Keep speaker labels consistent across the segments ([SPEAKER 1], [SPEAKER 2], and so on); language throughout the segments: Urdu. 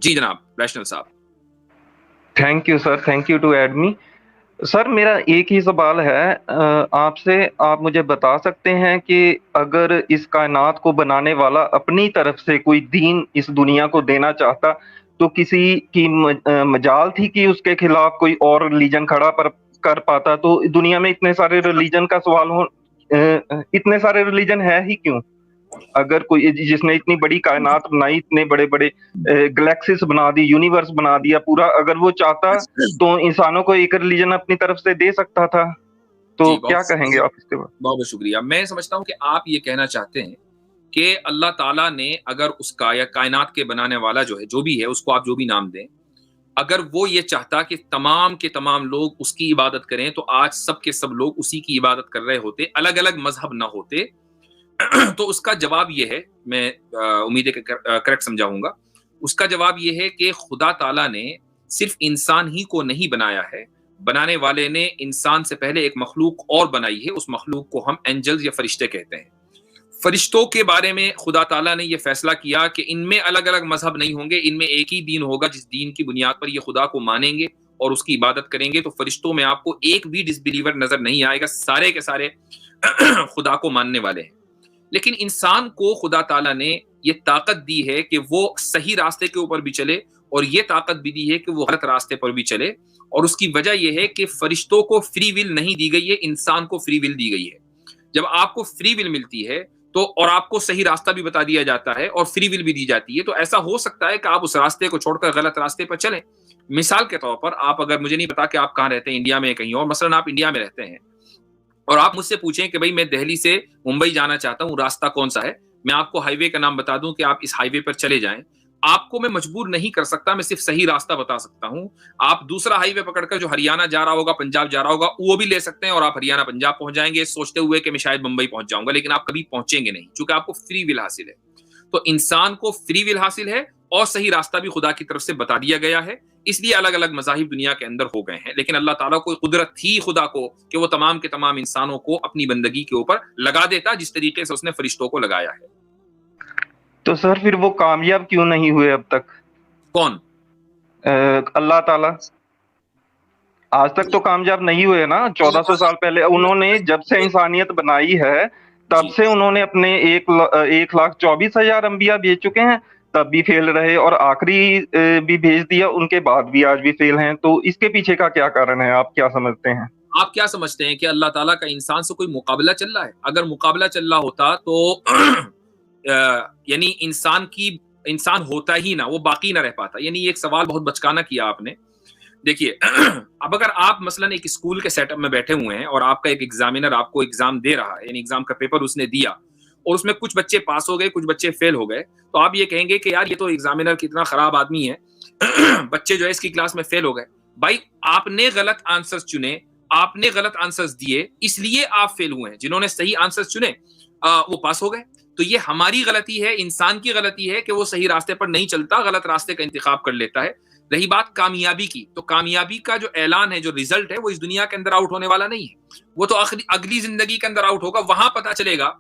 [SPEAKER 1] جی جناب ریشنل صاحب.
[SPEAKER 2] Thank you sir, thank you to add me. Sir میرا ایک ہی سوال ہے آپ سے. آپ مجھے بتا سکتے ہیں کہ اگر اس کائنات کو بنانے والا اپنی طرف سے کوئی دین اس دنیا کو دینا چاہتا تو کسی کی مجال تھی کہ اس کے خلاف کوئی اور ریلیجن کھڑا کر پاتا؟ تو دنیا میں اتنے سارے ریلیجن کا سوال ہو، اتنے سارے ریلیجن ہے ہی کیوں؟ اگر کوئی جس نے اتنی بڑی کائنات بنائی، اتنے بڑے بڑے گلیکسیز بنا دی، یونیورس بنا دیا پورا، اگر وہ چاہتا تو انسانوں کو ایک ریلیجن اپنی طرف سے دے سکتا تھا. تو
[SPEAKER 1] جی
[SPEAKER 2] کیا کہیں گے آپ اس کے بعد؟
[SPEAKER 1] بہت بہت شکریہ. میں سمجھتا ہوں کہ آپ یہ کہنا چاہتے ہیں کہ اللہ تعالیٰ نے اگر اس کا یا کائنات کے بنانے والا جو ہے، جو بھی ہے، اس کو آپ جو بھی نام دیں، اگر وہ یہ چاہتا کہ تمام کے تمام لوگ اس کی عبادت کریں تو آج سب کے سب لوگ اسی کی عبادت کر رہے ہوتے، الگ الگ مذہب نہ ہوتے. تو اس کا جواب یہ ہے، میں امید ہے کہ کریکٹ سمجھاؤں گا. اس کا جواب یہ ہے کہ خدا تعالیٰ نے صرف انسان ہی کو نہیں بنایا ہے، بنانے والے نے انسان سے پہلے ایک مخلوق اور بنائی ہے. اس مخلوق کو ہم اینجلز یا فرشتے کہتے ہیں. فرشتوں کے بارے میں خدا تعالیٰ نے یہ فیصلہ کیا کہ ان میں الگ الگ مذہب نہیں ہوں گے، ان میں ایک ہی دین ہوگا جس دین کی بنیاد پر یہ خدا کو مانیں گے اور اس کی عبادت کریں گے. تو فرشتوں میں آپ کو ایک بھی ڈس بلیور نظر نہیں آئے گا، سارے کے سارے خدا کو ماننے والے ہیں. لیکن انسان کو خدا تعالیٰ نے یہ طاقت دی ہے کہ وہ صحیح راستے کے اوپر بھی چلے اور یہ طاقت بھی دی ہے کہ وہ غلط راستے پر بھی چلے. اور اس کی وجہ یہ ہے کہ فرشتوں کو فری ول نہیں دی گئی ہے، انسان کو فری ول دی گئی ہے. جب آپ کو فری ول ملتی ہے تو اور آپ کو صحیح راستہ بھی بتا دیا جاتا ہے اور فری ول بھی دی جاتی ہے، تو ایسا ہو سکتا ہے کہ آپ اس راستے کو چھوڑ کر غلط راستے پر چلیں. مثال کے طور پر آپ اگر، مجھے نہیں پتا کہ آپ کہاں رہتے ہیں، انڈیا میں کہیں اور، مثلا آپ انڈیا میں رہتے ہیں اور آپ مجھ سے پوچھیں کہ بھائی میں دہلی سے ممبئی جانا چاہتا ہوں، راستہ کون سا ہے؟ میں آپ کو ہائی وے کا نام بتا دوں کہ آپ اس ہائی وے پر چلے جائیں. آپ کو میں مجبور نہیں کر سکتا، میں صرف صحیح راستہ بتا سکتا ہوں. آپ دوسرا ہائی وے پکڑ کر جو ہریانہ جا رہا ہوگا، پنجاب جا رہا ہوگا، وہ بھی لے سکتے ہیں اور آپ ہریانہ پنجاب پہنچ جائیں گے سوچتے ہوئے کہ میں شاید ممبئی پہنچ جاؤں گا، لیکن آپ کبھی پہنچیں گے نہیں، چونکہ آپ کو فری ول حاصل ہے. تو انسان کو فری ول حاصل ہے اور صحیح راستہ بھی خدا کی طرف سے بتا دیا گیا ہے. اس لیے الگ الگ مذاہب دنیا کے اندر ہو گئے ہیں، لیکن اللہ تعالیٰ کو قدرت تھی خدا کو کہ وہ تمام کے تمام انسانوں کو اپنی بندگی کے اوپر لگا دیتا جس طریقے سے اس نے فرشتوں کو لگایا ہے.
[SPEAKER 2] تو سر پھر وہ کامیاب کیوں نہیں ہوئے اب تک؟
[SPEAKER 1] کون؟
[SPEAKER 2] اللہ تعالیٰ آج تک تو کامیاب نہیں ہوئے نا. 1400 سال پہلے انہوں نے جب سے انسانیت بنائی ہے تب سے انہوں نے اپنے 1,24,000 انبیاء بھیج چکے ہیں، تب بھی فیل رہے، اور آخری بھی بھیج دیا، ان کے بعد بھی آج بھی فیل ہیں. تو اس کے پیچھے کا کیا کارن ہے؟ آپ کیا سمجھتے ہیں؟
[SPEAKER 1] آپ کیا سمجھتے ہیں کہ اللہ تعالیٰ کا انسان سے کوئی مقابلہ چل رہا ہے؟ اگر مقابلہ چل رہا ہوتا تو یعنی انسان ہوتا ہی نہ، وہ باقی نہ رہ پاتا. یعنی ایک سوال بہت بچکانہ کیا آپ نے. دیکھیے اب اگر آپ مثلا ایک اسکول کے سیٹ اپ میں بیٹھے ہوئے ہیں اور آپ کا ایک ایگزامینر آپ کو ایگزام دے رہا ہے، یعنی ایگزام کا پیپر اس نے دیا اور اس میں کچھ بچے پاس ہو گئے، کچھ بچے فیل ہو گئے، تو آپ یہ کہیں گے کہ یار یہ تو ایگزامینر کتنا خراب آدمی ہے، بچے جو ہے اس کی کلاس میں فیل ہو گئے. بھائی آپ نے غلط آنسرز چنے، آپ نے غلط آنسرز دیے، اس لیے آپ فیل ہوئے ہیں. جنہوں نے صحیح آنسرز چنے وہ پاس ہو گئے. تو یہ ہماری غلطی ہے، انسان کی غلطی ہے کہ وہ صحیح راستے پر نہیں چلتا، غلط راستے کا انتخاب کر لیتا ہے. رہی بات کامیابی کی، تو کامیابی کا جو اعلان ہے، جو ریزلٹ ہے، وہ اس دنیا کے اندر آؤٹ ہونے والا نہیں ہے. وہ تو اگلی زندگی کے اندر آؤٹ ہوگا، وہاں پتا چلے گا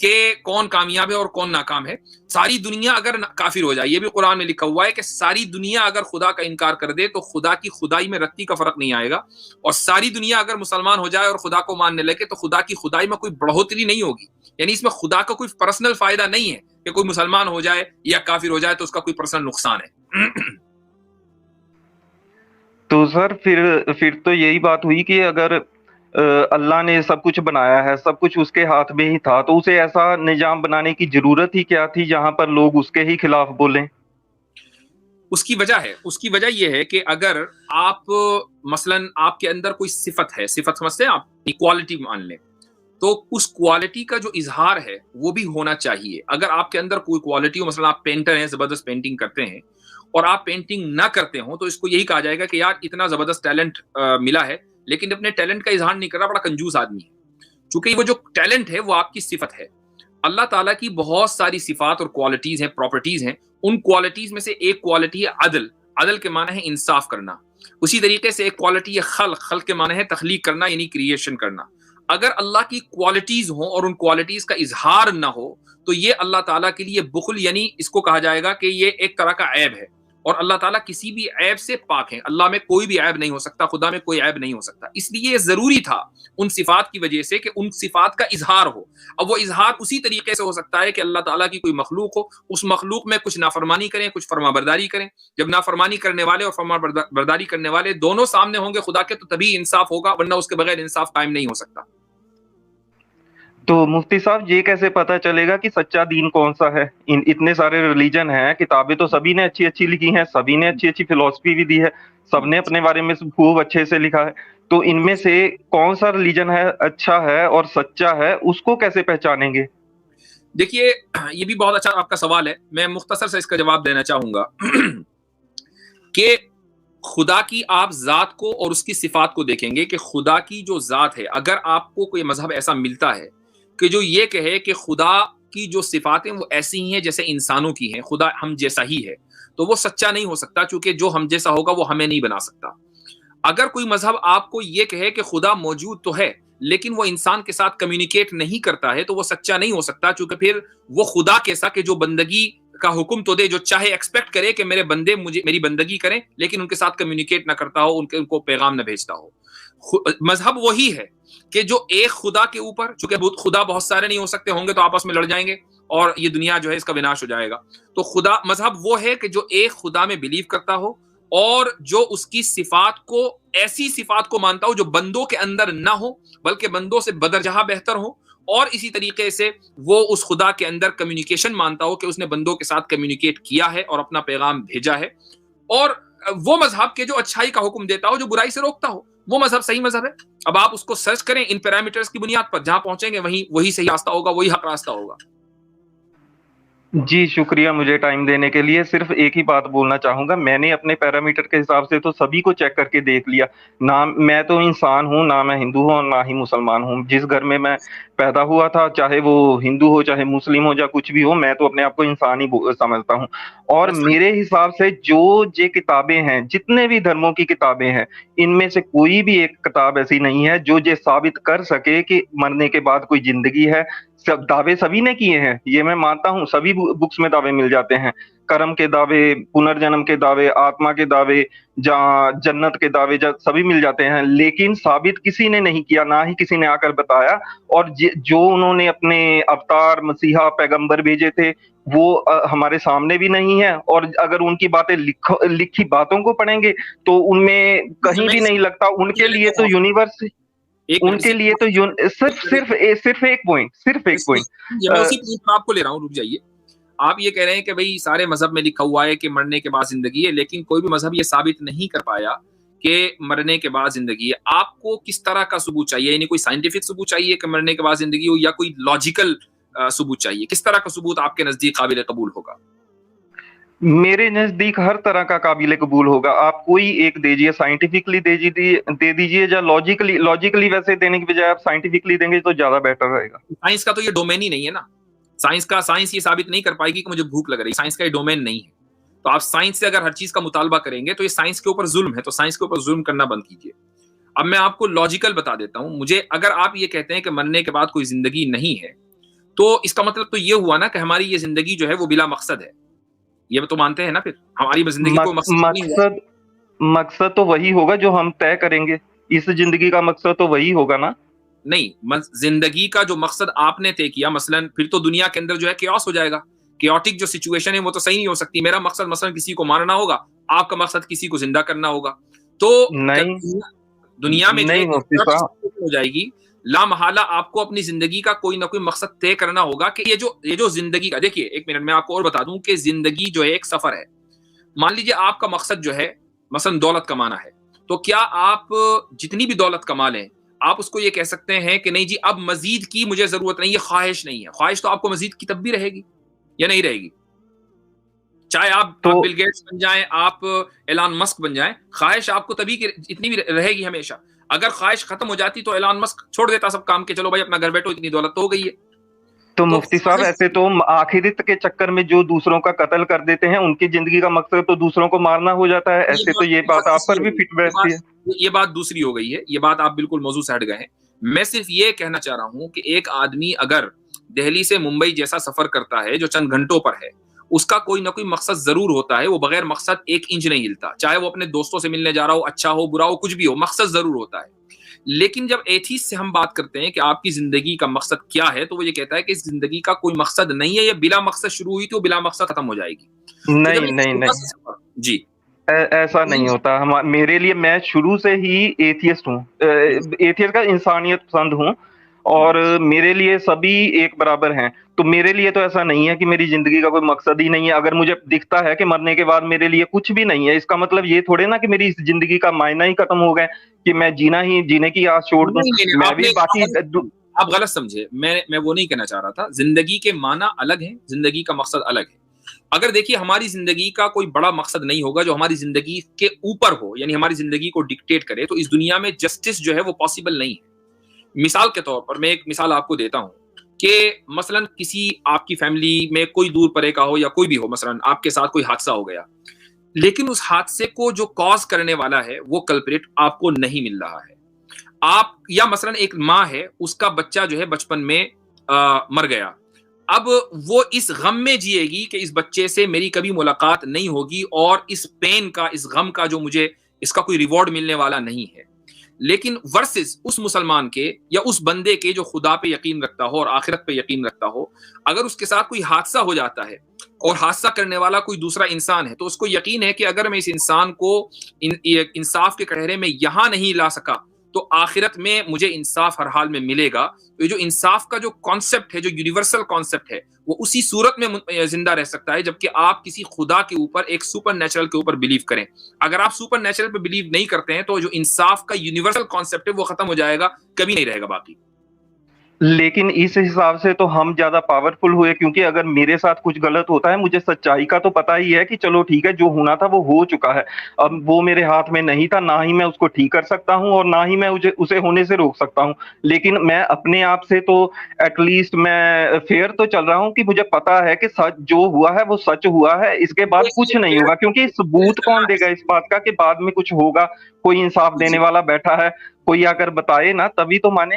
[SPEAKER 1] کہ کون کامیاب ہے اور کون ناکام ہے. ساری دنیا اگر کافر ہو جائے، یہ بھی قرآن میں لکھا ہوا ہے کہ ساری دنیا اگر خدا کا انکار کر دے تو خدا کی خدائی میں رتی کا فرق نہیں آئے گا. اور ساری دنیا اگر مسلمان ہو جائے اور خدا کو ماننے لگے تو خدا کی خدائی میں کوئی بڑھوتری نہیں ہوگی. یعنی اس میں خدا کا کوئی پرسنل فائدہ نہیں ہے کہ کوئی مسلمان ہو جائے یا کافر ہو جائے تو اس کا کوئی پرسنل نقصان ہے.
[SPEAKER 2] تو سر پھر تو یہی بات ہوئی کہ اگر اللہ نے سب کچھ بنایا ہے، سب کچھ اس کے ہاتھ میں ہی تھا، تو اسے ایسا نظام بنانے کی ضرورت ہی کیا تھی جہاں پر لوگ اس کے ہی خلاف بولیں؟
[SPEAKER 1] اس کی وجہ ہے، اس کی وجہ یہ ہے کہ اگر آپ مثلا آپ کے اندر کوئی صفت ہے، صفت سمجھتے ہیں آپ، ایکوالٹی مان لیں، تو اس کوالٹی کا جو اظہار ہے وہ بھی ہونا چاہیے. اگر آپ کے اندر کوئی کوالٹی ہو، مثلا آپ پینٹر ہیں، زبردست پینٹنگ کرتے ہیں، اور آپ پینٹنگ نہ کرتے ہوں تو اس کو یہی کہا جائے گا کہ یار اتنا زبردست ٹیلنٹ ملا ہے لیکن اپنے ٹیلنٹ کا اظہار نہیں کر رہا، بڑا کنجوس آدمی ہے. چونکہ وہ جو ٹیلنٹ ہے وہ آپ کی صفت ہے. اللہ تعالیٰ کی بہت ساری صفات اور کوالٹیز ہیں، پراپرٹیز ہیں. ان کوالٹیز میں سے ایک کوالٹی ہے عدل. عدل کے معنی ہے انصاف کرنا. اسی طریقے سے ایک کوالٹی ہے خلق. خلق کے معنی ہے تخلیق کرنا، یعنی کریشن کرنا. اگر اللہ کی کوالٹیز ہوں اور ان کوالٹیز کا اظہار نہ ہو تو یہ اللہ تعالیٰ کے لیے بخل، یعنی اس کو کہا جائے گا کہ یہ ایک طرح کا عیب ہے. اور اللہ تعالیٰ کسی بھی عیب سے پاک ہیں. اللہ میں کوئی بھی عیب نہیں ہو سکتا, خدا میں کوئی عیب نہیں ہو سکتا. اس لیے ضروری تھا ان صفات کی وجہ سے کہ ان صفات کا اظہار ہو. اب وہ اظہار اسی طریقے سے ہو سکتا ہے کہ اللہ تعالیٰ کی کوئی مخلوق ہو, اس مخلوق میں کچھ نافرمانی کریں, کچھ فرما برداری کریں. جب نافرمانی کرنے والے اور فرما برداری کرنے والے دونوں سامنے ہوں گے خدا کے, تو تبھی انصاف ہوگا, ورنہ اس کے بغیر انصاف قائم نہیں ہو سکتا.
[SPEAKER 2] تو مفتی صاحب یہ کیسے پتا چلے گا کہ سچا دین کون سا ہے؟ اتنے سارے ریلیجن ہیں, کتابیں تو سبھی نے اچھی اچھی لکھی ہیں, سبھی نے اچھی اچھی فلسفی بھی دی ہے, سب نے اپنے بارے میں خوب اچھے سے لکھا ہے, تو ان میں سے کون سا ریلیجن ہے اچھا ہے اور سچا ہے, اس کو کیسے پہچانیں گے؟
[SPEAKER 1] دیکھیے یہ بھی بہت اچھا آپ کا سوال ہے. میں مختصر سے اس کا جواب دینا چاہوں گا کہ خدا کی آپ ذات کو اور اس کی صفات کو دیکھیں گے کہ خدا کی جو ذات ہے, اگر آپ کو کوئی مذہب ایسا ملتا ہے کہ جو یہ کہے کہ خدا کی جو صفات ہیں وہ ایسی ہی ہیں جیسے انسانوں کی ہیں, خدا ہم جیسا ہی ہے, تو وہ سچا نہیں ہو سکتا, چونکہ جو ہم جیسا ہوگا وہ ہمیں نہیں بنا سکتا. اگر کوئی مذہب آپ کو یہ کہے کہ خدا موجود تو ہے لیکن وہ انسان کے ساتھ کمیونیکیٹ نہیں کرتا ہے, تو وہ سچا نہیں ہو سکتا, چونکہ پھر وہ خدا کیسا کہ جو بندگی کا حکم تو دے, جو چاہے ایکسپیکٹ کرے کہ میرے بندے مجھے میری بندگی کریں, لیکن ان کے ساتھ کمیونیکیٹ نہ کرتا ہو, ان کو پیغام نہ بھیجتا ہو. مذہب وہی ہے کہ جو ایک خدا کے اوپر, چونکہ خدا بہت سارے نہیں ہو سکتے, ہوں گے تو آپس میں لڑ جائیں گے اور یہ دنیا جو ہے اس کا وناش ہو جائے گا. تو خدا مذہب وہ ہے کہ جو ایک خدا میں بلیو کرتا ہو اور جو اس کی صفات کو, ایسی صفات کو مانتا ہو جو بندوں کے اندر نہ ہو بلکہ بندوں سے بدرجہ بہتر ہو, اور اسی طریقے سے وہ اس خدا کے اندر کمیونیکیشن مانتا ہو کہ اس نے بندوں کے ساتھ کمیونیکیٹ کیا ہے اور اپنا پیغام بھیجا ہے, اور وہ مذہب کے جو اچھائی کا حکم دیتا ہو, جو برائی سے روکتا ہو, وہ مذہب صحیح مذہب ہے. اب آپ اس کو سرچ کریں ان پیرامیٹرز کی بنیاد پر, جہاں پہنچیں گے وہی صحیح راستہ ہوگا, وہی حق راستہ ہوگا.
[SPEAKER 2] جی شکریہ مجھے ٹائم دینے کے لیے. صرف ایک ہی بات بولنا چاہوں گا, میں نے اپنے پیرامیٹر کے حساب سے تو سبھی کو چیک کر کے دیکھ لیا. نہ میں تو انسان ہوں, نہ میں ہندو ہوں اور نہ ہی مسلمان ہوں. جس گھر میں پیدا ہوا تھا, چاہے وہ ہندو ہو چاہے مسلم ہو یا کچھ بھی ہو, میں تو اپنے آپ کو انسان ہی سمجھتا ہوں. اور میرے حساب سے جو یہ کتابیں ہیں, جتنے بھی دھرموں کی کتابیں ہیں, ان میں سے کوئی بھی ایک کتاب ایسی نہیں ہے جو یہ ثابت کر سکے کہ مرنے کے بعد کوئی زندگی ہے. سب دعوے سبھی نے کیے ہیں, یہ میں مانتا ہوں, سبھی بکس میں دعوے مل جاتے ہیں, کرم کے دعوے, پنرجنم کے دعوے, آتما کے دعوے, جہاں جنت کے دعوے سبھی مل جاتے ہیں, لیکن ثابت کسی نے نہیں کیا, نہ ہی کسی نے آ کر بتایا. اور جو انہوں نے اپنے اوتار, مسیحا, پیغمبر بھیجے تھے, وہ ہمارے سامنے بھی نہیں ہے. اور اگر ان کی باتیں لکھی باتوں کو پڑھیں گے تو ان میں کہیں بھی نہیں لگتا. ان کے لیے تو یونیورس, ان کے لیے تو صرف ایک پوائنٹ
[SPEAKER 1] میں اسی پوائنٹ پر آپ کو لے رہا ہوں, رک جائیے. آپ یہ کہہ رہے ہیں کہ بھئی سارے مذہب میں لکھا ہوا ہے کہ مرنے کے بعد زندگی ہے, لیکن کوئی بھی مذہب یہ ثابت نہیں کر پایا کہ مرنے کے بعد زندگی ہے. آپ کو کس طرح کا ثبوت چاہیے؟ یعنی کوئی سائنٹیفک ثبوت چاہیے کہ مرنے کے بعد زندگی ہو, یا کوئی لاجیکل ثبوت چاہیے؟ کس طرح کا ثبوت آپ کے نزدیک قابل قبول ہوگا؟
[SPEAKER 2] میرے نزدیک ہر طرح کا قابل قبول ہوگا. آپ کوئی ایک دیجئے, سائنٹیفکلی دے دیجئے, یا لاجیکلی ویسے دینے کی بجائے آپ سائنٹیفکلی دیں گے تو زیادہ بیٹر رہے گا.
[SPEAKER 1] سائنس کا تو یہ ڈومین ہی نہیں ہے نا. سائنس یہ ثابت نہیں کر پائے گی کہ مجھے بھوک لگ رہی. سائنس کا یہ ڈومین نہیں ہے. تو آپ سائنس سے اگر ہر چیز کا مطالبہ کریں گے تو یہ سائنس کے اوپر ظلم ہے. تو سائنس کے اوپر ظلم کرنا بند کیجیے. اب میں آپ کو لاجیکل بتا دیتا ہوں. مجھے اگر آپ یہ کہتے ہیں کہ مرنے کے بعد کوئی زندگی نہیں ہے, تو اس کا مطلب تو یہ ہوا نا کہ ہماری یہ زندگی جو ہے وہ بلا مقصد ہے. یہ تو مانتے ہیں نا, پھر ہماری زندگی کو
[SPEAKER 2] مقصد تو وہی ہوگا جو ہم طے کریں گے. اس زندگی کا مقصد تو وہی ہوگا نا.
[SPEAKER 1] نہیں, زندگی کا جو مقصد آپ نے طے کیا, مثلا پھر تو دنیا کے اندر جو ہے کیوس ہو جائے گا. کیوٹک جو سچویشن ہے وہ تو صحیح نہیں ہو سکتی. میرا مقصد مثلا کسی کو مارنا ہوگا, آپ کا مقصد کسی کو زندہ کرنا ہوگا. تو دنیا میں ہو جائے گی. لا محالہ آپ کو اپنی زندگی کا کوئی نہ کوئی مقصد طے کرنا ہوگا کہ یہ جو زندگی کا, دیکھیے ایک منٹ میں آپ کو اور بتا دوں کہ زندگی جو ہے ایک سفر ہے. مان لیجیے آپ کا مقصد جو ہے مثلا دولت کمانا ہے, تو کیا آپ جتنی بھی دولت کما لیں آپ اس کو یہ کہہ سکتے ہیں کہ نہیں جی اب مزید کی مجھے ضرورت نہیں, یہ خواہش نہیں ہے. خواہش تو آپ کو مزید کی تب بھی رہے گی یا نہیں رہے گی. چاہے آپ بل گیٹس بن جائیں, آپ ایلان مسک بن جائیں, خواہش آپ کو تبھی اتنی بھی رہے گی ہمیشہ. اگر خواہش ختم ہو جاتی تو ایلان مسک چھوڑ دیتا سب کام کے, چلو بھائی اپنا گھر بیٹھو, اتنی دولت تو ہو گئی ہے.
[SPEAKER 2] تو مفتی صاحب ایسے تو آخرت کے چکر میں جو دوسروں کا قتل کر دیتے ہیں, ان کی زندگی کا مقصد تو دوسروں کو مارنا ہو جاتا ہے. ایسے تو یہ بات آپ پر بھی فٹ بیٹھتی ہے.
[SPEAKER 1] یہ بات دوسری ہو گئی ہے, یہ بات آپ بالکل موضوع سے ہٹ گئے ہیں. میں صرف یہ کہنا چاہ رہا ہوں کہ ایک آدمی اگر دہلی سے ممبئی جیسا سفر کرتا ہے جو چند گھنٹوں پر ہے, اس کا کوئی نہ کوئی مقصد ضرور ہوتا ہے, وہ بغیر مقصد 1 انچ نہیں ہلتا, چاہے وہ اپنے دوستوں سے ملنے جا رہا ہو, اچھا ہو برا ہو کچھ بھی ہو, مقصد ضرور ہوتا ہے. لیکن جب ایتھیسٹ سے ہم بات کرتے ہیں کہ آپ کی زندگی کا مقصد کیا ہے, تو وہ یہ کہتا ہے کہ اس زندگی کا کوئی مقصد نہیں ہے, یہ بلا مقصد شروع ہوئی تو بلا مقصد ختم ہو جائے گی.
[SPEAKER 2] نہیں نہیں نہیں,
[SPEAKER 1] جی
[SPEAKER 2] ایسا نہیں ہوتا. میرے لیے میں شروع سے ہی ایتھیسٹ ہوں, ایتھیسٹ کا انسانیت پسند ہوں, اور میرے لیے سبھی ایک برابر ہیں. تو میرے لیے تو ایسا نہیں ہے کہ میری زندگی کا کوئی مقصد ہی نہیں ہے. اگر مجھے دکھتا ہے کہ مرنے کے بعد میرے لیے کچھ بھی نہیں ہے, اس کا مطلب یہ تھوڑے نا کہ میری اس زندگی کا معنی ہی ختم ہو گئے, کہ میں جینے کی آس چھوڑ دوں. میں بھی باقی
[SPEAKER 1] آپ غلط سمجھے, میں وہ نہیں کہنا چاہ رہا تھا. زندگی کے معنی الگ ہیں, زندگی کا مقصد الگ ہے. اگر دیکھیے ہماری زندگی کا کوئی بڑا مقصد نہیں ہوگا جو ہماری زندگی کے اوپر ہو, یعنی ہماری زندگی کو ڈکٹیٹ کرے, تو اس دنیا میں جسٹس جو ہے وہ پاسبل نہیں ہے. مثال کے طور پر میں ایک مثال آپ کو دیتا ہوں کہ مثلا کسی آپ کی فیملی میں کوئی دور پرے کا ہو یا کوئی بھی ہو, مثلا آپ کے ساتھ کوئی حادثہ ہو گیا, لیکن اس حادثے کو جو کاز کرنے والا ہے وہ کلپریٹ آپ کو نہیں مل رہا ہے. آپ یا مثلا ایک ماں ہے, اس کا بچہ جو ہے بچپن میں مر گیا, اب وہ اس غم میں جیے گی کہ اس بچے سے میری کبھی ملاقات نہیں ہوگی, اور اس پین کا, اس غم کا جو مجھے اس کا کوئی ریوارڈ ملنے والا نہیں ہے. لیکن ورسز اس مسلمان کے یا اس بندے کے جو خدا پہ یقین رکھتا ہو اور آخرت پہ یقین رکھتا ہو, اگر اس کے ساتھ کوئی حادثہ ہو جاتا ہے اور حادثہ کرنے والا کوئی دوسرا انسان ہے, تو اس کو یقین ہے کہ اگر میں اس انسان کو انصاف کے کٹہرے میں یہاں نہیں لا سکا تو آخرت میں مجھے انصاف ہر حال میں ملے گا. تو یہ جو انصاف کا جو کانسیپٹ ہے, جو یونیورسل کانسیپٹ ہے, وہ اسی صورت میں زندہ رہ سکتا ہے جبکہ آپ کسی خدا کے اوپر, ایک سپر نیچرل کے اوپر بلیو کریں. اگر آپ سپر نیچرل پہ بلیو نہیں کرتے ہیں تو جو انصاف کا یونیورسل کانسیپٹ ہے وہ ختم ہو جائے گا, کبھی نہیں رہے گا باقی.
[SPEAKER 2] لیکن اس حساب سے تو ہم زیادہ پاورفل ہوئے, کیونکہ اگر میرے ساتھ کچھ غلط ہوتا ہے, مجھے سچائی کا تو پتہ ہی ہے کہ چلو ٹھیک ہے, جو ہونا تھا وہ ہو چکا ہے, اب وہ میرے ہاتھ میں نہیں تھا, نہ ہی میں اس کو ٹھیک کر سکتا ہوں اور نہ ہی میں اسے ہونے سے روک سکتا ہوں. لیکن میں اپنے آپ سے تو ایٹ لیسٹ میں فیئر تو چل رہا ہوں کہ مجھے پتا ہے کہ سچ جو ہوا ہے وہ سچ ہوا ہے, اس کے بعد کچھ نہیں ہوگا. کیونکہ ثبوت کون دے گا اس بات کا کہ بعد میں کچھ ہوگا؟ کوئی انصاف دینے والا بیٹھا ہے, کوئی آ کر بتائے نا, تبھی تو مانے.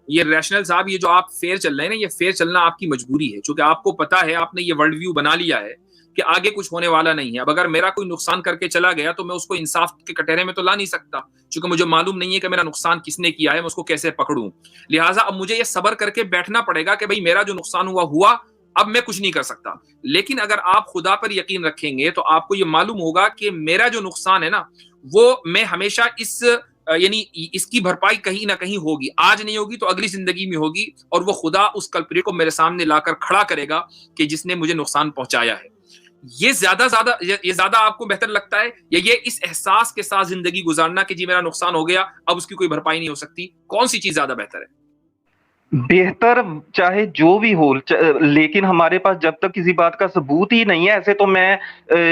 [SPEAKER 1] یہ ریشنل صاحب, یہ جو آپ فیئر چل رہے ہیں نا, یہ فیئر چلنا آپ کی مجبوری ہے, چونکہ آپ کو پتا ہے, آپ نے یہ ورلڈ ویو بنا لیا ہے کہ آگے کچھ ہونے والا نہیں ہے. اب اگر میرا کوئی نقصان کر کے چلا گیا تو میں اس کو انصاف کے کٹہرے میں تو لا نہیں سکتا, چونکہ مجھے معلوم نہیں ہے کہ میرا نقصان کس نے کیا ہے, میں اس کو کیسے پکڑوں. لہٰذا اب مجھے یہ صبر کر کے بیٹھنا پڑے گا کہ بھائی میرا جو نقصان ہوا, اب میں کچھ نہیں کر سکتا. لیکن اگر آپ خدا پر یقین رکھیں گے تو آپ کو یہ معلوم ہوگا کہ میرا جو نقصان ہے نا, وہ میں ہمیشہ یعنی اس کی بھرپائی کہیں نہ کہیں ہوگی, آج نہیں ہوگی تو اگلی زندگی میں ہوگی, اور وہ خدا اس کلپریٹ کو میرے سامنے لا کر کھڑا کرے گا کہ جس نے مجھے نقصان پہنچایا ہے. یہ زیادہ آپ کو بہتر لگتا ہے, یا یہ اس احساس کے ساتھ زندگی گزارنا کہ جی میرا نقصان ہو گیا, اب اس کی کوئی بھرپائی نہیں ہو سکتی؟ کون سی چیز زیادہ بہتر ہے؟
[SPEAKER 2] بہتر چاہے جو بھی ہو, لیکن ہمارے پاس جب تک کسی بات کا ثبوت ہی نہیں ہے, ایسے تو میں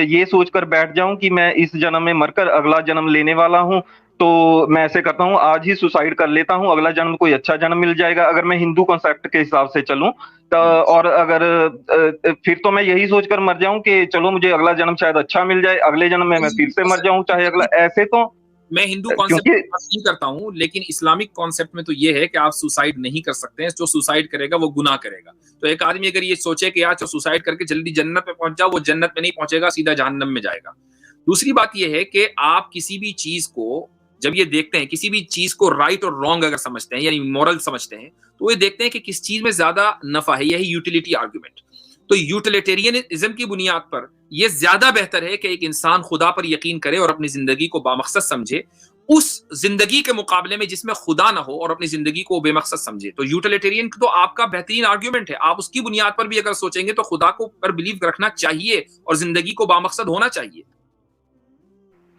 [SPEAKER 2] یہ سوچ کر بیٹھ جاؤں کہ میں اس جنم میں مر کر اگلا جنم لینے والا ہوں, تو میں ایسے کرتا ہوں, آج ہی سوسائڈ کر لیتا ہوں, اگلا جنم کوئی اچھا جنم مل جائے گا, اگر میں ہندو کنسیپٹ کے حساب سے چلوں. اور اگر پھر تو میں یہی سوچ کر مر جاؤں کہ چلو مجھے اگلا جنم شاید اچھا مل جائے, اگلے جنم میں پھر سے مر جاؤں, چاہے اگلا, ایسے تو
[SPEAKER 1] میں ہندو کانسیپٹ نہیں کرتا ہوں, لیکن اسلامک کانسیپٹ میں تو یہ ہے کہ آپ سوسائڈ نہیں کر سکتے ہیں, جو سوسائڈ کرے گا وہ گناہ کرے گا. تو ایک آدمی اگر یہ سوچے کہ یار سوسائڈ کر کے جلدی جنت میں پہنچ جاؤ, وہ جنت میں نہیں پہنچے گا, سیدھا جہنم میں جائے گا. دوسری بات یہ ہے کہ آپ کسی بھی چیز کو جب یہ دیکھتے ہیں, کسی بھی چیز کو رائٹ اور رانگ اگر سمجھتے ہیں, یعنی مورل سمجھتے ہیں, تو یہ دیکھتے ہیں کہ کس چیز میں زیادہ نفع ہے, یہی یوٹیلیٹی آرگومنٹ. تو یوٹیلیٹیرینزم کی بنیاد پر یہ زیادہ بہتر ہے کہ ایک انسان خدا پر یقین کرے اور اپنی زندگی کو بامقصد سمجھے, اس زندگی کے مقابلے میں جس میں خدا نہ ہو اور اپنی زندگی کو بے مقصد سمجھے. تو یوٹیلیٹیرین تو آپ کا بہترین آرگیومنٹ ہے, آپ اس کی بنیاد پر بھی اگر سوچیں گے تو خدا کو پر بلیو رکھنا چاہیے اور زندگی کو بامقصد ہونا چاہیے.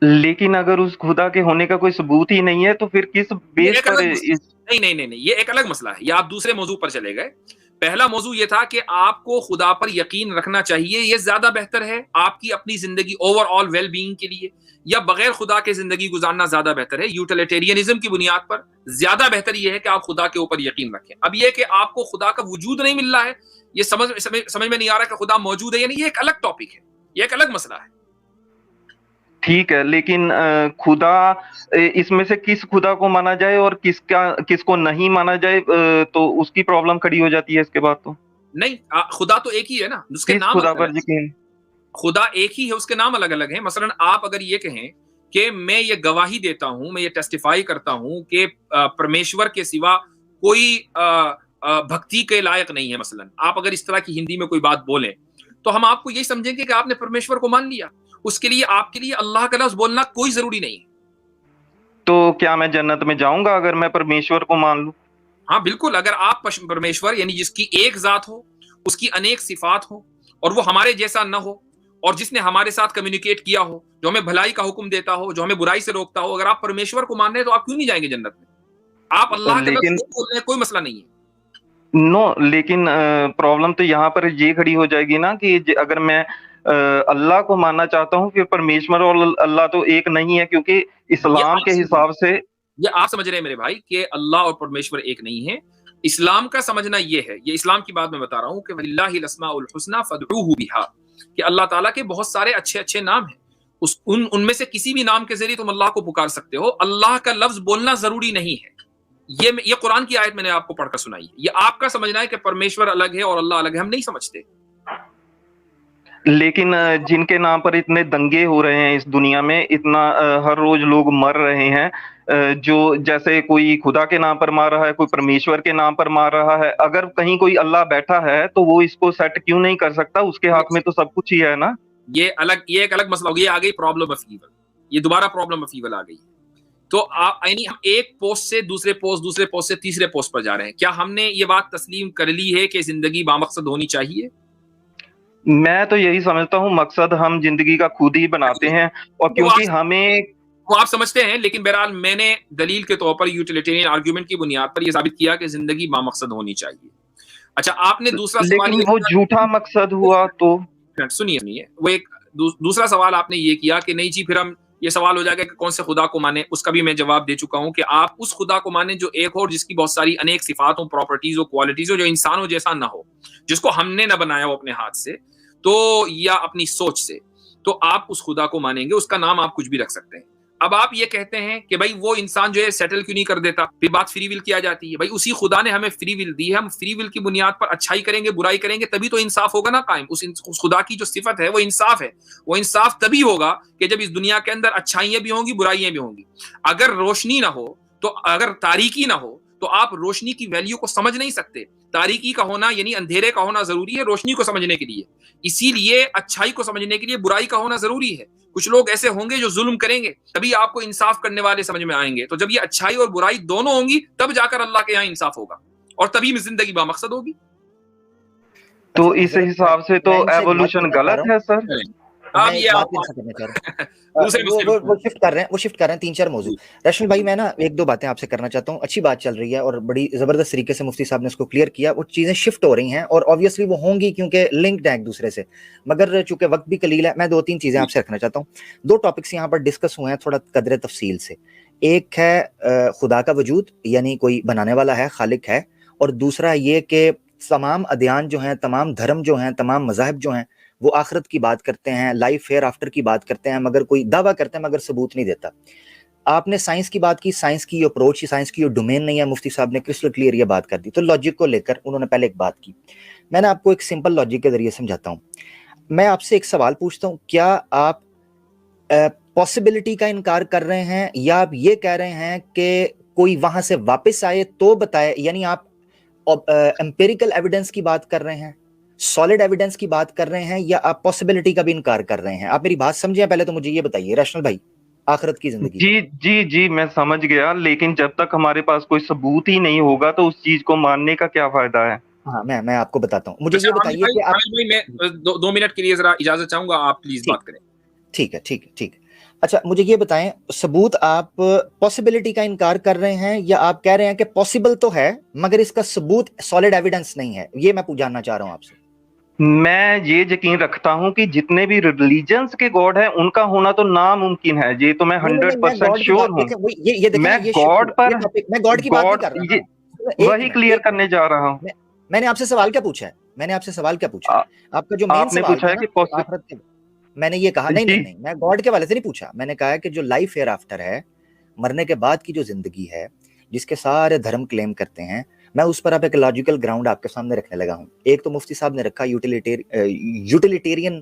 [SPEAKER 2] لیکن اگر اس خدا کے ہونے کا کوئی ثبوت ہی نہیں ہے تو پھر کس بیس پر
[SPEAKER 1] نہیں, یہ ایک الگ مسئلہ ہے, یہ آپ دوسرے موضوع پر چلے گئے. پہلا موضوع یہ تھا کہ آپ کو خدا پر یقین رکھنا چاہیے, یہ زیادہ بہتر ہے آپ کی اپنی زندگی اوور آل ویل بینگ کے لیے, یا بغیر خدا کے زندگی گزارنا زیادہ بہتر ہے. یوٹیلیٹیرینزم کی بنیاد پر زیادہ بہتر یہ ہے کہ آپ خدا کے اوپر یقین رکھیں. اب یہ کہ آپ کو خدا کا وجود نہیں مل رہا ہے, یہ سمجھ میں نہیں آ رہا کہ خدا موجود ہے یا نہیں, یہ ایک الگ ٹاپک ہے, یہ ایک الگ مسئلہ ہے.
[SPEAKER 2] ٹھیک ہے, لیکن خدا, اس میں سے کس خدا کو مانا جائے اور کس کو نہیں مانا جائے, تو اس کی پرابلم کھڑی ہو جاتی ہے اس کے بعد. تو
[SPEAKER 1] نہیں, خدا تو ایک ہی ہے نا, اس کے نام
[SPEAKER 2] خدا پر یقین.
[SPEAKER 1] خدا ایک ہی ہے، اس کے نام الگ الگ ہیں. مثلا آپ اگر یہ کہیں کہ میں یہ گواہی دیتا ہوں، میں یہ ٹیسٹیفائی کرتا ہوں کہ پرمیشور کے سوا کوئی بھکتی کے لائق نہیں ہے، مثلا آپ اگر اس طرح کی ہندی میں کوئی بات بولیں تو ہم آپ کو یہی سمجھیں گے کہ آپ نے پرمیشور کو مان لیا. اس کے لیے آپ کے لیے اللہ کا لفظ بولنا کوئی ضروری نہیں ہے.
[SPEAKER 2] تو کیا میں جنت میں جاؤں گا اگر میں پرمیشور کو مان لوں؟
[SPEAKER 1] ہاں بالکل، اگر آپ پرمیشور یعنی جس کی ایک ذات ہو، اس کی انیک صفات ہو، اور وہ ہمارے جیسا نہ ہو، اور جس نے ہمارے ساتھ کمیونیکیٹ کیا ہو، جو ہمیں بھلائی کا حکم دیتا ہو، جو ہمیں برائی سے روکتا ہو، اگر آپ پرمیشور کو مان رہے ہیں تو آپ کیوں نہیں جائیں گے جنت میں؟ آپ اللہ کا لفظ
[SPEAKER 2] لیکن
[SPEAKER 1] بول رہے ہیں، کوئی مسئلہ نہیں ہے.
[SPEAKER 2] لیکن پرابلم تو یہاں پر یہ کھڑی ہو جائے گی نا کہ اگر میں اللہ کو ماننا چاہتا ہوں، پھر پرمیشور اور اللہ تو ایک نہیں ہے، کیونکہ اسلام کے حساب سے
[SPEAKER 1] یہ آپ سمجھ رہے ہیں میرے بھائی کہ اللہ اور پرمیشور ایک نہیں ہے. اسلام کا سمجھنا یہ ہے، یہ اسلام کی بات میں بتا رہا ہوں کہ وَلِلَّهِ الْأَسْمَاءُ الْحُسْنَى فَادْعُوهُ بِهَا، کہ اللہ تعالیٰ کے بہت سارے اچھے اچھے نام ہیں، ان میں سے کسی بھی نام کے ذریعے تم اللہ کو پکار سکتے ہو. اللہ کا لفظ بولنا ضروری نہیں ہے. یہ قرآن کی آیت میں نے آپ کو پڑھ کر سنائی ہے. یہ آپ کا سمجھنا ہے کہ پرمیشور الگ ہے اور اللہ الگ ہے، ہم نہیں سمجھتے.
[SPEAKER 2] لیکن جن کے نام پر اتنے دنگے ہو رہے ہیں اس دنیا میں، اتنا ہر روز لوگ مر رہے ہیں، جو جیسے کوئی خدا کے نام پر مار رہا ہے، کوئی پرمیشور کے نام پر مار رہا ہے. اگر کہیں کوئی اللہ بیٹھا ہے تو وہ اس کو سیٹ کیوں نہیں کر سکتا؟ اس کے ہاتھ میں تو سب کچھ ہی ہے نا.
[SPEAKER 1] یہ ایک الگ مسئلہ ہو گیا. یہ آ گئی پرابلم آف ایول، یہ دوبارہ پرابلم آف ایول آ گئی. تو یعنی ہم ایک پوسٹ سے دوسرے پوسٹ سے تیسرے پوسٹ پر جا رہے ہیں. کیا ہم نے یہ بات تسلیم کر لی ہے کہ زندگی بامقصد ہونی چاہیے؟
[SPEAKER 2] میں تو یہی سمجھتا ہوں مقصد ہم زندگی کا خود ہی بناتے ہیں، اور کیونکہ ہمیں
[SPEAKER 1] وہ آپ سمجھتے ہیں، لیکن بہرحال میں نے دلیل کے طور پر یوٹیلیٹیرین آرگیومنٹ کی بنیاد پر یہ ثابت کیا کہ زندگی بامقصد ہونی چاہیے. اچھا، آپ نے دوسرا سوال
[SPEAKER 2] لیکن وہ جھوٹا مقصد ہوا تو
[SPEAKER 1] سنیے وہ ایک دوسرا سوال آپ نے یہ کیا کہ نہیں جی پھر ہم یہ سوال ہو جائے گا کہ کون سے خدا کو مانے. اس کا بھی میں جواب دے چکا ہوں کہ آپ اس خدا کو مانے جو ایک ہو اور جس کی بہت ساری انیک صفات ہوں، پراپرٹیز ہو، کوالٹیز ہو، جو انسانوں جیسا نہ ہو، جس کو ہم نے نہ بنایا ہو اپنے ہاتھ سے تو یا اپنی سوچ سے. تو آپ اس خدا کو مانیں گے، اس کا نام آپ کچھ بھی رکھ سکتے ہیں. اب آپ یہ کہتے ہیں کہ بھائی وہ انسان جو ہے سیٹل کیوں نہیں کر دیتا؟ پھر بات فری ول کی آ جاتی ہے. بھائی اسی خدا نے ہمیں فری ول دی ہے، ہم فری ول کی بنیاد پر اچھائی کریں گے، برائی کریں گے، تبھی تو انصاف ہوگا نا قائم. اس خدا کی جو صفت ہے وہ انصاف ہے. وہ انصاف تبھی ہوگا کہ جب اس دنیا کے اندر اچھائیاں بھی ہوں گی، برائیاں بھی ہوں گی. اگر روشنی نہ ہو تو، اگر تاریکی نہ ہو تو آپ روشنی کی ویلیو کو سمجھ نہیں سکتے. تاریکی کا ہونا یعنی اندھیرے کا ہونا ضروری ہے روشنی کو سمجھنے کے لیے. اسی لیے اچھائی کو سمجھنے کے لیے برائی کا ہونا ضروری ہے. کچھ لوگ ایسے ہوں گے جو ظلم کریں گے، تبھی آپ کو انصاف کرنے والے سمجھ میں آئیں گے. تو جب یہ اچھائی اور برائی دونوں ہوں گی تب جا کر اللہ کے یہاں انصاف ہوگا، اور تبھی میں زندگی بامقصد ہوگی.
[SPEAKER 2] تو اس حساب سے تو ایوولوشن غلط ہے سر.
[SPEAKER 1] اب یہ
[SPEAKER 3] وہ شفٹ کر رہے ہیں 3-4 موضوع. رشمل بھائی میں نا 1-2 باتیں آپ سے کرنا چاہتا ہوں. اچھی بات چل رہی ہے اور بڑی زبردست طریقے سے مفتی صاحب نے اس کو کلیئر کیا. وہ چیزیں شفٹ ہو رہی ہیں اور آبویسلی وہ ہوں گی کیونکہ لنکڈ ہیں ایک دوسرے سے، مگر چونکہ وقت بھی قلیل ہے میں 2-3 چیزیں آپ سے رکھنا چاہتا ہوں. 2 ٹاپکس یہاں پر ڈسکس ہوئے ہیں تھوڑا قدر تفصیل سے. ایک ہے خدا کا وجود، یعنی کوئی بنانے والا ہے، خالق ہے، اور دوسرا یہ کہ تمام ادیان جو ہیں، تمام دھرم جو ہیں، تمام مذاہب جو ہیں وہ آخرت کی بات کرتے ہیں، لائف ہیئر آفٹر کی بات کرتے ہیں، مگر کوئی دعویٰ کرتے ہیں مگر ثبوت نہیں دیتا. آپ نے سائنس کی بات کی، سائنس کی اپروچ، سائنس کی ڈومین نہیں ہے. مفتی صاحب نے کرسٹل کلیئر یہ بات کر دی. تو لاجک کو لے کر انہوں نے پہلے ایک بات کی. میں نے آپ کو ایک سمپل لاجک کے ذریعے سمجھاتا ہوں. میں آپ سے ایک سوال پوچھتا ہوں، کیا آپ پاسبلٹی کا انکار کر رہے ہیں یا آپ یہ کہہ رہے ہیں کہ کوئی وہاں سے واپس آئے تو بتائے؟ یعنی آپ امپیریکل ایویڈنس کی بات کر رہے ہیں، سالڈ ایویڈنس کی بات کر رہے ہیں، یا آپ پاسبلٹی کا بھی انکار کر رہے ہیں؟ آپ میری بات سمجھیں. پہلے تو مجھے یہ بتائیے ریشنل بھائی، آخرت کی زندگی.
[SPEAKER 2] جی میں سمجھ گیا، لیکن جب تک ہمارے پاس کوئی ثبوت ہی نہیں ہوگا تو اس چیز کو ماننے کا کیا فائدہ ہے؟
[SPEAKER 3] ہاں میں آپ کو بتاتا ہوں. مجھے یہ بتائیے کہ آپ
[SPEAKER 1] میں 2 منٹ کے لیے ذرا اجازت چاہوں گا، آپ پلیز بات کریں.
[SPEAKER 3] ٹھیک ہے. اچھا مجھے یہ بتائیں، ثبوت آپ پاسبلٹی کا انکار کر رہے ہیں یا آپ کہہ رہے ہیں کہ پاسبل تو ہے مگر اس کا ثبوت سالڈ ایویڈنس نہیں ہے؟ یہ میں جاننا چاہ رہا ہوں آپ سے.
[SPEAKER 2] میں یہ یقین رکھتا ہوں کہ جتنے بھی ریلیجنز کے گاڈ ہیں ان کا ہونا تو ناممکن ہے. یہ تو میں 100% شیور ہوں. میں گاڈ پر
[SPEAKER 3] میں گاڈ کی بات نہیں کر رہا،
[SPEAKER 2] وہی کلیئر کرنے جا رہا ہوں.
[SPEAKER 3] میں نے آپ سے سوال کیا پوچھا ہے؟ آپ کا جو مین سوال تھا نا آخرت کے، میں نے یہ کہا نہیں میں گاڈ کے والے سے نہیں پوچھا. میں نے کہا کہ جو لائف ایئر آفٹر ہے، مرنے کے بعد کی جو زندگی ہے جس کے سارے دھرم کلیم کرتے ہیں، میں اس پر اب ایک لاجیکل گراؤنڈ آپ کے سامنے رکھنے لگا ہوں. ایک تو مفتی صاحب نے رکھا یوٹیلیٹیرین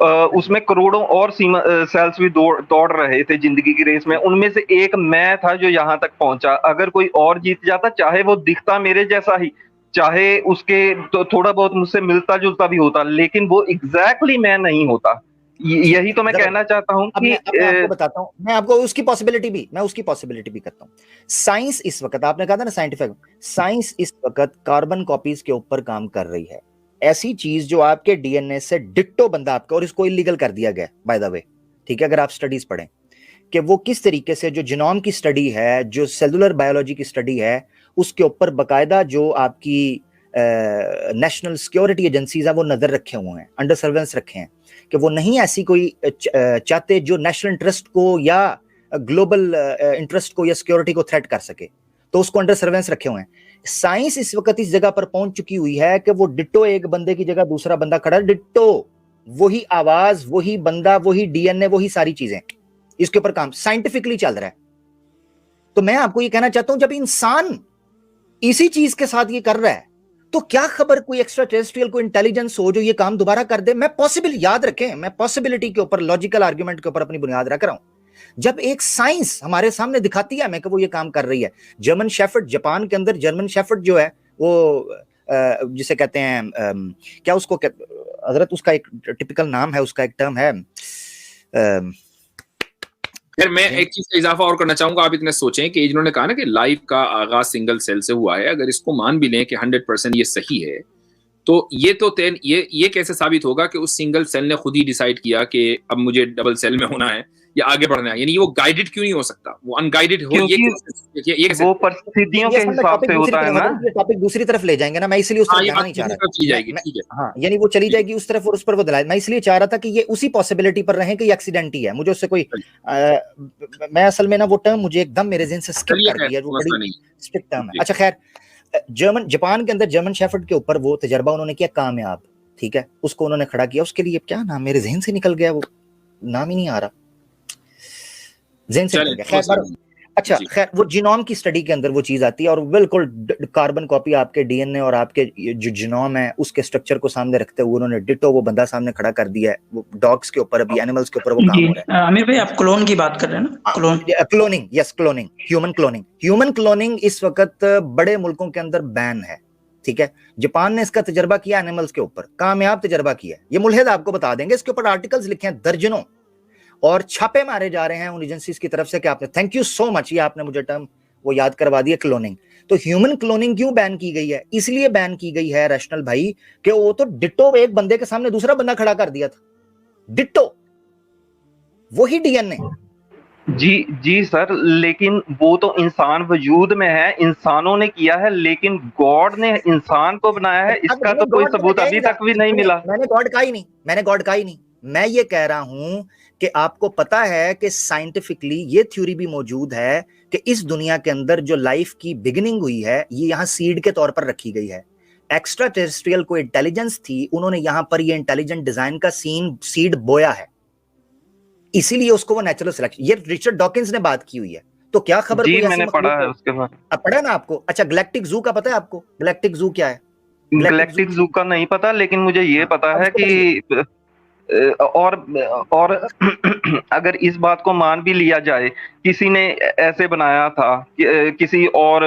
[SPEAKER 2] اس میں کروڑوں اور سیلز بھی دوڑ رہے تھے زندگی کی ریس میں، ان میں سے ایک میں تھا جو یہاں تک پہنچا. اگر کوئی اور جیت جاتا، چاہے وہ دکھتا میرے جیسا ہی، چاہے اس کے تھوڑا بہت مجھ سے ملتا جلتا بھی ہوتا، لیکن وہ ایگزیکٹلی میں نہیں ہوتا. یہی تو میں کہنا چاہتا ہوں
[SPEAKER 3] اب
[SPEAKER 2] کہ
[SPEAKER 3] میں آپ کو بتاتا ہوں، میں آپ کو اس کی پاسبلٹی بھی کرتا ہوں. سائنس اس وقت، آپ نے کہا تھا نا سائنٹیفک، سائنس اس وقت کاربن کاپیز کے اوپر کام کر رہی ہے. ایسی چیز جو آپ کے ڈی این اے سے ڈٹو بندہ آپ کا، اور اس کو انلیگل کر دیا گیا بائی دا وے، ٹھیک ہے، اگر آپ سٹڈیز پڑھیں کہ وہ کس طریقے سے جو جینوم کی سٹڈی ہے، جو سیلولر بایولوجی کی سٹڈی ہے، اس کے اوپر باقاعدہ جو آپ کی نیشنل سیکیورٹی ایجنسیز ہیں وہ نظر رکھے ہوئے ہیں، انڈر سروینس رکھے ہیں کہ وہ نہیں ایسی کوئی چاہتے جو نیشنل انٹرسٹ کو یا گلوبل انٹرسٹ کو یا سیکیورٹی کو تھریٹ کر سکے، تو اس کو انڈر سروینس رکھے ہوئے ہیں. سائنس اس وقت اس جگہ پر پہنچ چکی ہوئی ہے کہ وہ ڈٹو ایک بندے کی جگہ دوسرا بندہ کھڑا، ڈٹو وہی آواز، وہی بندہ، وہی ڈی این اے، وہی ساری چیزیں، اس کے اوپر کام سائنٹیفکلی چل رہا ہے. تو میں آپ کو یہ کہنا چاہتا ہوں، جب انسان اسی چیز کے ساتھ یہ کر رہا ہے تو کیا خبر کوئی ایکسٹرا ٹیریسٹریل کوئی انٹیلیجنس ہو جو یہ کام دوبارہ کر دے. میں پاسبل، یاد رکھیں، میں پاسبلٹی کے اوپر، لاجیکل آرگومنٹ کے اوپر اپنی بنیاد رکھ رہا ہوں. جب ایک سائنس ہمارے سامنے دکھاتی ہے ہمیں کہ وہ یہ کام کر رہی ہے. جرمن شیفرڈ، جاپان کے اندر جرمن شیفرڈ جو ہے وہ جسے کہتے ہیں کیا اس کو حضرت، اس کا ایک ٹپیکل نام ہے، اس کا ایک ٹرم ہے.
[SPEAKER 1] پھر میں ایک چیز کا اضافہ اور کرنا چاہوں گا. آپ اتنے سوچیں کہ جنہوں نے کہا نا کہ لائف کا آغاز سنگل سیل سے ہوا ہے، اگر اس کو مان بھی لیں کہ 100% یہ صحیح ہے، تو یہ کیسے ثابت ہوگا کہ اس سنگل سیل نے خود ہی ڈیسائیڈ کیا کہ اب مجھے ڈبل سیل میں ہونا ہے یا آگے بڑھنا ہے؟ یعنی وہ گائیڈڈ کیوں نہیں ہو سکتا، وہ ان گائیڈڈ ہو.
[SPEAKER 2] وہ پرستھتیوں کے حساب سے ہوتا ہے نا.
[SPEAKER 3] ٹاپک دوسری طرف لے جائیں گے نا، میں اس لیے اس طرف جانا نہیں چاہ رہا. ہاں، یعنی وہ چلی جائے گی اس طرف اور اس پر وہ دلائل. میں اس لیے چاہ رہا تھا کہ یہ اسی پاسبلٹی پر رہیں کہ یہ ایکسیڈنٹ ہی ہے. مجھے اس سے کوئی میں اصل میں نا وہ ٹرم مجھے ایک دم میرے ذہن سے اسکپ کر گئی ہے، وہ بڑی اسٹرکٹ ٹرم ہے. اچھا خیر، جاپان کے اندر جرمن شیفرڈ کے اوپر وہ تجربہ انہوں نے کیا، کامیاب، ٹھیک ہے، اس کو انہوں نے کھڑا کیا. اس کے لیے کیا نام میرے ذہن سے نکل گیا، وہ نام ہی نہیں آ رہا ذہن سے نکل گیا. خیر، اچھا خیر، وہ جینوم کی سٹڈی کے اندر وہ چیز آتی ہے اور بالکل کاربن کاپی آپ کے ڈی این اے اور آپ کے جو جینوم ہے اس کے سٹرکچر کو سامنے رکھتے ہوئے انہوں نے ڈٹو وہ بندہ سامنے کھڑا کر دیا ہے. وہ ڈاگز کے اوپر، ابھی اینیملز کے اوپر وہ کام ہو رہا ہے.
[SPEAKER 4] عامر بھائی، آپ کلون کی بات کر رہے ہیں نا؟
[SPEAKER 3] کلوننگ، یس، کلوننگ، ہیومن کلوننگ اس وقت بڑے ملکوں کے اندر بین ہے، ٹھیک ہے. جاپان نے اس کا تجربہ کیا اینیملز کے اوپر، کامیاب تجربہ کیا. یہ ملحد آپ کو بتا دیں گے، اس کے اوپر آرٹیکلز لکھے ہیں درجنوں اور چھاپے مارے جا رہے ہیں ان ایجنسیز کی طرف سے کہ آپ نے، تھینک یو سو مچ، یہ آپ نے مجھے ٹرم وہ یاد کروا دیا، کلوننگ. تو ہیومن کلوننگ کیوں بین کی گئی ہے؟ اس لیے بین کی گئی ہے ریشنل بھائی کہ وہ تو ڈٹو ایک بندے کے سامنے دوسرا بندہ کھڑا کر دیا تھا، ڈٹو وہی ڈی این اے.
[SPEAKER 2] جی سر، لیکن وہ تو انسان وجود میں ہے، انسانوں نے کیا ہے، لیکن گاڈ نے انسان کو بنایا ہے، اس کا تو کوئی ثبوت ابھی تک بھی نہیں ملا.
[SPEAKER 3] میں نے گاڈ کہا ہی نہیں. میں یہ کہہ رہا ہوں کہ آپ کو پتا ہے کہ سائنٹیفکلی یہ تھیوری بھی موجود ہے کہ اس دنیا کے اندر جو لائف کی بگننگ ہوئی ہے یہ یہاں سیڈ کے طور پر رکھی گئی ہے. ایکسٹرا ٹیریسٹریل کوئی انٹیلیجنس تھی، انہوں نے یہاں پر یہ انٹیلیجنٹ ڈیزائن کا سیڈ بویا ہے، اسی لیے اس کو وہ نیچرل سلیکشن. یہ رچرڈ ڈاکنز نے بات کی ہوئی ہے. تو کیا خبر
[SPEAKER 2] جی میں نے پڑھا ہے اس کے بعد.
[SPEAKER 3] پڑھا نا آپ کو؟ اچھا، گلیکٹک زو کا پتا ہے آپ کو؟ گلیکٹک زو کیا ہے؟
[SPEAKER 2] گلیکٹک زو کا نہیں پتا، لیکن مجھے یہ پتا ہے کہ اور اگر اس بات کو مان بھی لیا جائے کسی نے ایسے بنایا تھا، کسی اور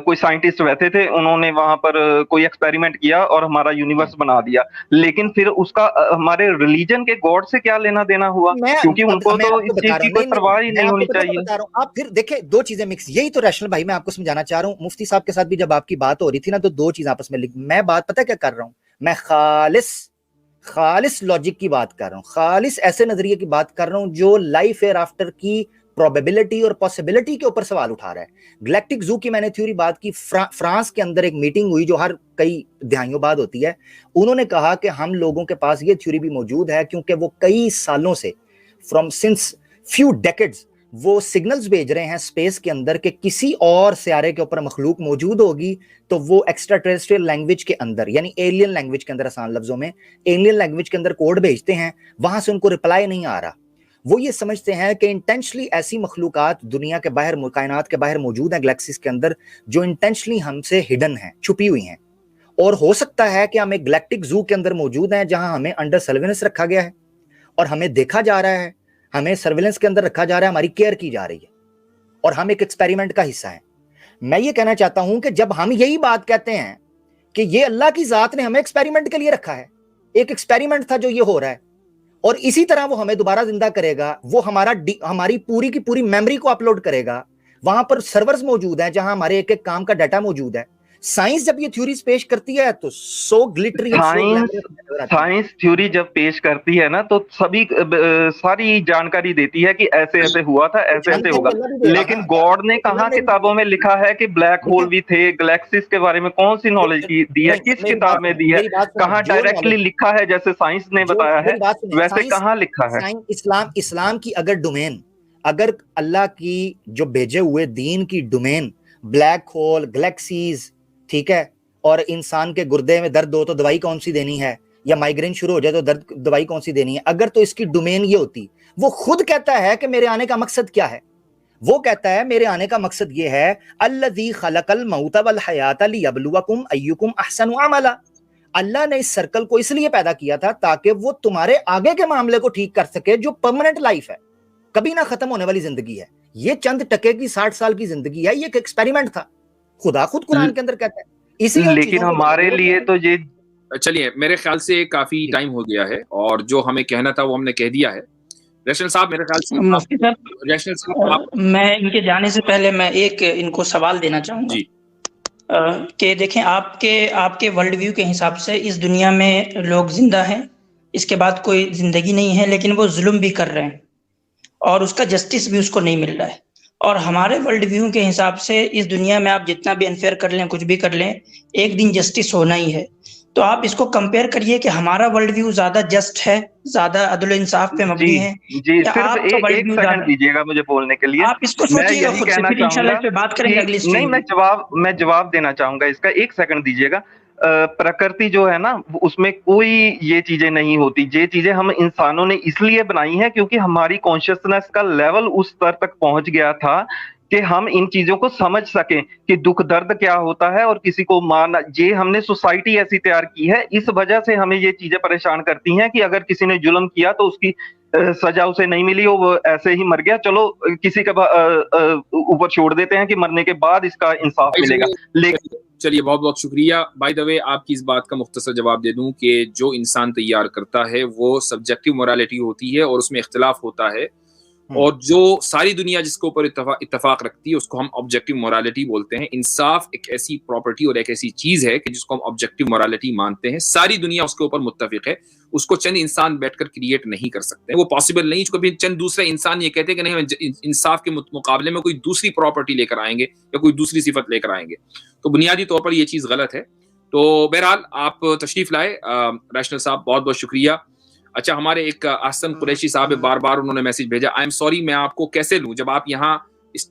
[SPEAKER 2] کوئی سائنٹسٹ بیٹھے تھے، انہوں نے وہاں پر کوئی ایکسپیریمنٹ کیا اور ہمارا یونیورس بنا دیا، لیکن پھر اس کا ہمارے ریلیجن کے گاڈ سے کیا لینا دینا ہوا؟ کیونکہ ان کو تو اس چیز کی کوئی پرواہ ہی نہیں ہونی چاہیے.
[SPEAKER 3] آپ پھر دیکھیں دو چیزیں مکس. یہی تو ریشنل بھائی میں آپ کو سمجھانا چاہ رہا ہوں. مفتی صاحب کے ساتھ بھی جب آپ کی بات ہو رہی تھی نا تو دو چیزیں آپس میں میں بات پتہ کیا کر رہا ہوں، میں خالص لاجک کی بات کر رہا ہوں، خالص ایسے نظریے کی بات کر رہا ہوں جو لائف ایئر آفٹر کی پروبیبلٹی اور پاسبلٹی کے اوپر سوال اٹھا رہا ہے. گلیکٹک زو کی میں نے تھیوری بات کی. فرانس کے اندر ایک میٹنگ ہوئی جو ہر کئی دہائیوں بعد ہوتی ہے. انہوں نے کہا کہ ہم لوگوں کے پاس یہ تھیوری بھی موجود ہے کیونکہ وہ کئی سالوں سے سنس فیو ڈیکڈز وہ سگنلز بھیج رہے ہیں اسپیس کے اندر کہ کسی اور سیارے کے اوپر مخلوق موجود ہوگی تو وہ ایکسٹرا ٹیریسٹریل لینگویج کے اندر، یعنی ایلین لینگویج کے اندر، آسان لفظوں میں ایلین لینگویج کے اندر کوڈ بھیجتے ہیں، وہاں سے ان کو رپلائی نہیں آ رہا. وہ یہ سمجھتے ہیں کہ انٹینشلی ایسی مخلوقات دنیا کے باہر، کائنات کے باہر موجود ہیں، گلیکسیز کے اندر، جو انٹینشلی ہم سے ہڈن ہیں، چھپی ہوئی ہیں. اور ہو سکتا ہے کہ ہم ایک گلیکٹک زو کے اندر موجود ہیں جہاں ہمیں انڈر سرویلنس رکھا گیا ہے. اور ہمیں دیکھا جا رہا ہے, ہمیں سرویلنس کے اندر رکھا جا رہا ہے, ہماری کیئر کی جا رہی ہے, اور ہم ایک ایکسپیریمنٹ کا حصہ ہیں. میں یہ کہنا چاہتا ہوں کہ جب ہم یہی بات کہتے ہیں کہ یہ اللہ کی ذات نے ہمیں ایکسپیریمنٹ کے لیے رکھا ہے, ایک ایکسپیریمنٹ تھا جو یہ ہو رہا ہے, اور اسی طرح وہ ہمیں دوبارہ زندہ کرے گا, وہ ہماری پوری کی پوری میموری کو اپلوڈ کرے گا, وہاں پر سرورز موجود ہیں جہاں ہمارے ایک ایک کام کا ڈیٹا موجود ہے. سائنس جب یہ تھیوریز پیش کرتی ہے تو سو گلٹری,
[SPEAKER 2] سائنس تھیوری جب پیش کرتی ہے نا تو ساری جانکاری دیتی ہے کہ ایسے ایسے ہوا تھا, ایسے ایسے ہوگا, لیکن گاڈ نے کہاں کتابوں میں لکھا ہے کہ بلیک ہول بھی تھے, گلیکسیز کے بارے میں کون سی نالج دی ہے, کس کتاب میں دی ہے, کہاں ڈائریکٹلی لکھا ہے جیسے سائنس نے بتایا ہے ویسے کہاں لکھا ہے؟
[SPEAKER 3] اسلام کی اگر ڈومین, اگر اللہ کی جو بھیجے ہوئے دین کی ڈومین بلیک ہول, گلیکسیز, ٹھیک ہے, اور انسان کے گردے میں درد ہو تو دوائی کون سی دینی ہے, یا مائگرین شروع ہو جائے تو دوائی کون سی دینی ہے, اگر تو اس کی ڈومین یہ ہوتی, وہ خود کہتا ہے کہ میرے آنے کا مقصد کیا ہے, وہ کہتا ہے میرے آنے کا مقصد یہ ہے الذی خلق الموت والحیات لیبلوکم ایکم احسن عملا. اللہ نے اس سرکل کو اس لیے پیدا کیا تھا تاکہ وہ تمہارے آگے کے معاملے کو ٹھیک کر سکے, جو پرماننٹ لائف ہے, کبھی نہ ختم ہونے والی زندگی ہے. یہ چند ٹکے کی 60 سال کی زندگی ہے, یہ ایک ایکسپیریمنٹ تھا, خدا خود قرآن کے اندر کہتا ہے.
[SPEAKER 2] لیکن ہمارے لیے تو یہ,
[SPEAKER 1] چلیے میرے خیال سے کافی ٹائم ہو گیا ہے, اور جو ہمیں کہنا تھا وہ ہم نے کہہ دیا ہے. ریشنل صاحب میرے خیال سے
[SPEAKER 4] مفتی صاحب, میں ان کے جانے سے پہلے میں ایک ان کو سوال دینا چاہوں گا.
[SPEAKER 1] جی,
[SPEAKER 4] کہ دیکھیں آپ کے ورلڈ ویو کے حساب سے اس دنیا میں لوگ زندہ ہیں, اس کے بعد کوئی زندگی نہیں ہے, لیکن وہ ظلم بھی کر رہے ہیں اور اس کا جسٹس بھی اس کو نہیں مل رہا ہے. اور ہمارے ورلڈ ویو کے حساب سے اس دنیا میں آپ جتنا بھی انفیئر کر لیں, کچھ بھی کر لیں, ایک دن جسٹس ہونا ہی ہے. تو آپ اس کو کمپیئر کریے کہ ہمارا ورلڈ ویو زیادہ جسٹ ہے, زیادہ عدل و انصاف پہ مبنی ہے,
[SPEAKER 2] جی صرف ایک سیکنڈ دیجیے گا مجھے بولنے کے لیے.
[SPEAKER 4] آپ اس کو سوچیے گا خود سے, پھر انشاءاللہ اس پہ بات کریں گے اگلی
[SPEAKER 2] نہیں, میں جواب دینا چاہوں گا اس کا, ایک سیکنڈ دیجیے گا. پرکرتی جو ہے نا اس میں کوئی یہ چیزیں نہیں ہوتی, یہ چیزیں ہم انسانوں نے اس لیے بنائی ہیں کیونکہ ہماری کانشیسنیس کا لیول اس سطح تک پہنچ گیا تھا کہ ہم ان چیزوں کو سمجھ سکیں کہ دکھ درد کیا ہوتا ہے اور کسی کو مارنا. یہ ہم نے سوسائٹی ایسی تیار کی ہے, اس وجہ سے ہمیں یہ چیزیں پریشان کرتی ہیں کہ اگر کسی نے ظلم کیا تو اس کی سزا اسے نہیں ملی, وہ ایسے ہی مر گیا, چلو کسی کے اوپر چھوڑ دیتے ہیں کہ مرنے کے بعد اس کا انصاف ملے گا. لیکن
[SPEAKER 1] چلیے بہت بہت شکریہ. بائی دا وے آپ کی اس بات کا مختصر جواب دے دوں کہ جو انسان تیار کرتا ہے وہ سبجیکٹیو مورالٹی ہوتی ہے اور اس میں اختلاف ہوتا ہے, اور جو ساری دنیا جس کے اوپر اتفاق رکھتی ہے اس کو ہم آبجیکٹیو مورالٹی بولتے ہیں. انصاف ایک ایسی پراپرٹی اور ایک ایسی چیز ہے کہ جس کو ہم آبجیکٹیو مورالٹی مانتے ہیں, ساری دنیا اس کے اوپر متفق ہے, اس کو چند انسان بیٹھ کر کریٹ نہیں کر سکتے, وہ پاسبل نہیں. کبھی چند دوسرے انسان یہ کہتے ہیں کہ نہیں ہم انصاف کے مقابلے میں کوئی دوسری پراپرٹی لے کر آئیں گے یا کوئی دوسری صفت لے کر آئیں گے, تو بنیادی طور پر یہ چیز غلط ہے. تو بہرحال آپ تشریف لائے ریشنل صاحب, بہت بہت شکریہ. اچھا, ہمارے ایک احسن قریشی صاحب بار بار انہوں نے میسج بھیجا, آئی ایم سوری میں آپ کو کیسے لوں جب آپ یہاں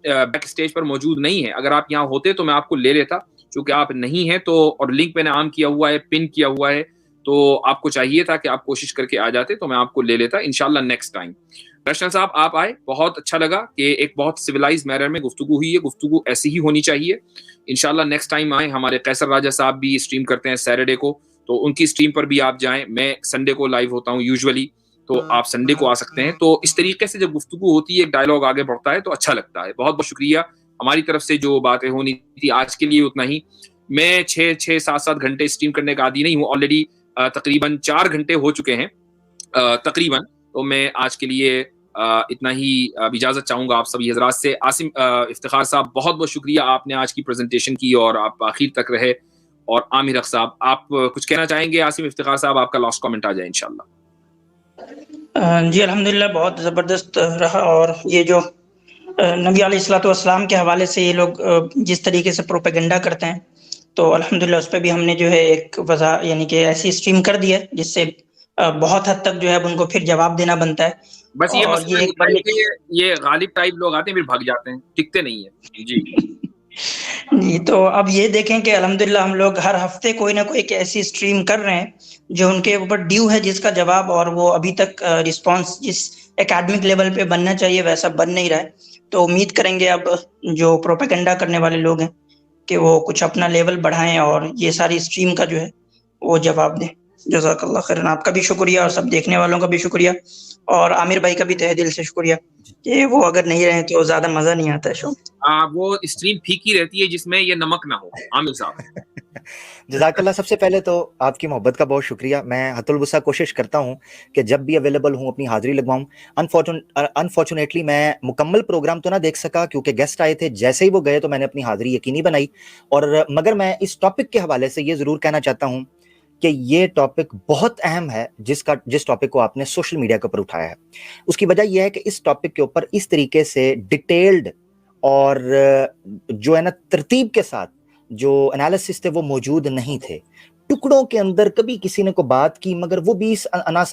[SPEAKER 1] بیک اسٹیج پر موجود نہیں ہیں, اگر آپ یہاں ہوتے تو میں آپ کو لے لیتا, چونکہ آپ نہیں ہیں تو, اور لنک میں نے عام کیا ہوا ہے, پن کیا ہوا ہے, تو آپ کو چاہیے تھا کہ آپ کوشش کر کے آ جاتے تو میں آپ کو لے لیتا انشاءاللہ نیکسٹ ٹائم. ریشنل صاحب آپ آئے, بہت اچھا لگا کہ ایک بہت سویلائز مینر میں گفتگو ہوئی ہے, گفتگو ایسی ہی ہونی چاہیے. انشاءاللہ نیکسٹ ٹائم آئیں. ہمارے قیصر راجہ صاحب بھی اسٹریم کرتے ہیں سیٹرڈے کو, تو ان کی اسٹریم پر بھی آپ جائیں. میں سنڈے کو لائیو ہوتا ہوں یوزولی, تو آپ سنڈے کو آ سکتے ہیں. تو اس طریقے سے جب گفتگو ہوتی ہے, ایک ڈائلاگ آگے بڑھتا ہے تو اچھا لگتا ہے. بہت بہت شکریہ. ہماری طرف سے جو باتیں ہونی تھی آج کے لیے اتنا ہی. میں 6-7 گھنٹے اسٹریم کرنے کا عادی نہیں ہوں, آلریڈی تقریباً 4 گھنٹے ہو چکے ہیں تقریباً, تو میں آج کے لیے اتنا ہی اجازت چاہوں گا آپ سبھی حضرات سے. عاصم افتخار صاحب بہت بہت شکریہ, آپ نے آج کی پریزنٹیشن کی اور آپ آخر تک رہے. اور عامر حق صاحب آپ کچھ کہنا چاہیں گے؟ عاصم افتخار صاحب آپ کا لاسٹ کامنٹ آ جائے انشاءاللہ.
[SPEAKER 4] جی الحمدللہ بہت زبردست رہا, اور یہ جو نبی علیہ الصلوۃ والسلام کے حوالے سے یہ لوگ جس طریقے سے پروپیگنڈا کرتے ہیں, تو الحمدللہ اس پہ بھی ہم نے جو ہے ایک وضاحت یعنی کہ ایسی اسٹریم کر دی ہے جس سے بہت حد تک جو ہے ان کو پھر جواب دینا بنتا ہے.
[SPEAKER 1] بس یہ مسئلہ یہ غالب ٹائپ لوگ آتے ہیں پھر بھاگ جاتے ہیں, ٹکتے نہیں ہیں. جی
[SPEAKER 4] جی, تو اب یہ دیکھیں کہ الحمدللہ ہم لوگ ہر ہفتے کوئی نہ کوئی ایک ایسی اسٹریم کر رہے ہیں جو ان کے اوپر ڈیو ہے, جس کا جواب, اور وہ ابھی تک رسپانس جس اکیڈمک لیول پہ بننا چاہیے ویسا بن نہیں رہا ہے. تو امید کریں گے اب جو پروپیگنڈا کرنے والے لوگ ہیں کہ وہ کچھ اپنا لیول بڑھائیں اور یہ ساری اسٹریم کا جو ہے وہ جواب دیں. جزاک اللہ خیرن. آپ کا بھی شکریہ اور سب دیکھنے والوں کا بھی شکریہ, اور عامر بھائی کا بھی تہ دل سے شکریہ کہ وہ اگر نہیں رہے تو زیادہ مزہ نہیں آتا ہے شو.
[SPEAKER 1] وہ اسٹریم پھیکی رہتی ہے جس میں یہ نمک نہ ہو. عامر صاحب
[SPEAKER 3] جزاک اللہ. سب سے پہلے تو آپ کی محبت کا بہت شکریہ. میں حت الوسع کوشش کرتا ہوں کہ جب بھی اویلیبل ہوں اپنی حاضری لگواؤں. انفارچونیٹلی میں مکمل پروگرام تو نہ دیکھ سکا کیونکہ گیسٹ آئے تھے, جیسے ہی وہ گئے تو میں نے اپنی حاضری یقینی بنائی. اور مگر میں اس ٹاپک کے حوالے سے یہ ضرور کہنا چاہتا ہوں کہ یہ ٹاپک بہت اہم ہے, جس ٹاپک کو آپ نے سوشل میڈیا کے اوپر اٹھایا ہے. اس کی وجہ یہ ہے کہ اس ٹاپک کے اوپر اس طریقے سے ڈیٹیلڈ اور جو ہے نا ترتیب کے ساتھ جو انالیسس تھے وہ موجود نہیں تھے. ٹکڑوں کے اندر کبھی کسی نے کو بات کی, مگر وہ بھی اس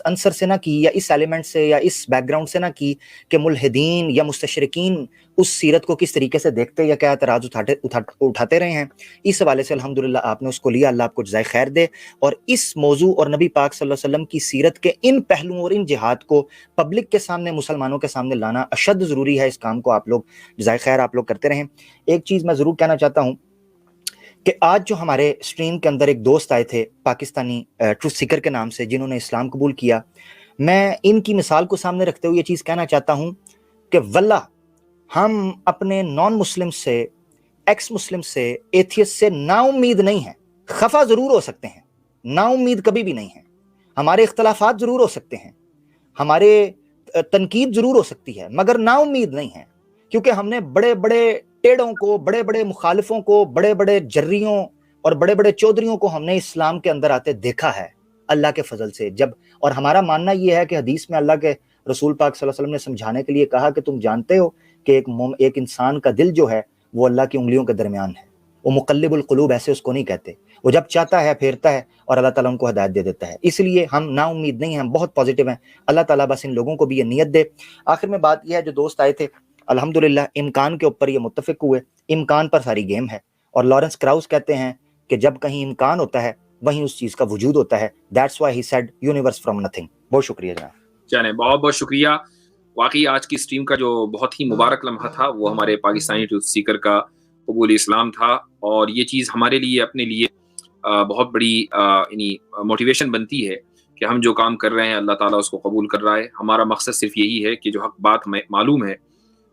[SPEAKER 3] عنصر سے نہ کی یا اس ایلیمنٹ سے یا اس بیک گراؤنڈ سے نہ کی کہ ملحدین یا مستشرقین اس سیرت کو کس طریقے سے دیکھتے یا کیا اعتراض اٹھاتے رہے ہیں. اس حوالے سے الحمدللہ آپ نے اس کو لیا, اللہ آپ کو جزائے خیر دے. اور اس موضوع اور نبی پاک صلی اللہ علیہ وسلم کی سیرت کے ان پہلوؤں اور ان جہاد کو پبلک کے سامنے, مسلمانوں کے سامنے لانا اشد ضروری ہے. اس کام کو آپ لوگ جزائے خیر آپ لوگ کرتے رہیں. ایک چیز میں ضرور کہنا چاہتا ہوں کہ آج جو ہمارے اسٹریم کے اندر ایک دوست آئے تھے پاکستانی ٹروتھ سیکر کے نام سے, جنہوں نے اسلام قبول کیا, میں ان کی مثال کو سامنے رکھتے ہوئے یہ چیز کہنا چاہتا ہوں کہ واللہ ہم اپنے نان مسلم سے, ایکس مسلم سے, ایتھیسٹ سے نا امید نہیں ہیں. خفا ضرور ہو سکتے ہیں, نا امید کبھی بھی نہیں ہیں. ہمارے اختلافات ضرور ہو سکتے ہیں, ہمارے تنقید ضرور ہو سکتی ہے, مگر نا امید نہیں ہیں. کیونکہ ہم نے بڑے بڑے ٹیڑوں کو, بڑے بڑے مخالفوں کو, بڑے بڑے جریوں اور بڑے بڑے چودھریوں کو ہم نے اسلام کے اندر آتے دیکھا ہے اللہ کے فضل سے. اور ہمارا ماننا یہ ہے کہ حدیث میں اللہ کے رسول پاک صلی اللہ علیہ وسلم نے سمجھانے کے لیے کہا کہ تم جانتے ہو کہ ایک انسان کا دل جو ہے وہ اللہ کی انگلیوں کے درمیان ہے. وہ مقلب القلوب ایسے اس کو نہیں کہتے, وہ جب چاہتا ہے پھیرتا ہے اور اللہ تعالیٰ ان کو ہدایت دے دیتا ہے. اس لیے ہم نا امید نہیں ہیں, ہم بہت پازیٹیو ہیں. اللہ تعالیٰ بس ان لوگوں کو بھی یہ نیت دے. آخر میں بات یہ ہے, جو دوست آئے تھے الحمدللہ امکان کے اوپر یہ متفق ہوئے, امکان پر ساری گیم ہے. اور لارنس کراؤس کہتے ہیں کہ جب کہیں امکان ہوتا ہے وہیں اس چیز کا وجود ہوتا ہے. That's why he said universe from nothing. بہت شکریہ جناب.
[SPEAKER 1] چلیں, بہت بہت شکریہ. واقعی آج کی اسٹریم کا جو بہت ہی مبارک لمحہ تھا وہ ہمارے پاکستانی ٹروتھ سیکر کا قبول اسلام تھا, اور یہ چیز ہمارے لیے اپنے لیے بہت بڑی یعنی موٹیویشن بنتی ہے کہ ہم جو کام کر رہے ہیں اللہ تعالیٰ اس کو قبول کر رہا ہے. ہمارا مقصد صرف یہی ہے کہ جو حق بات ہمیں معلوم ہے,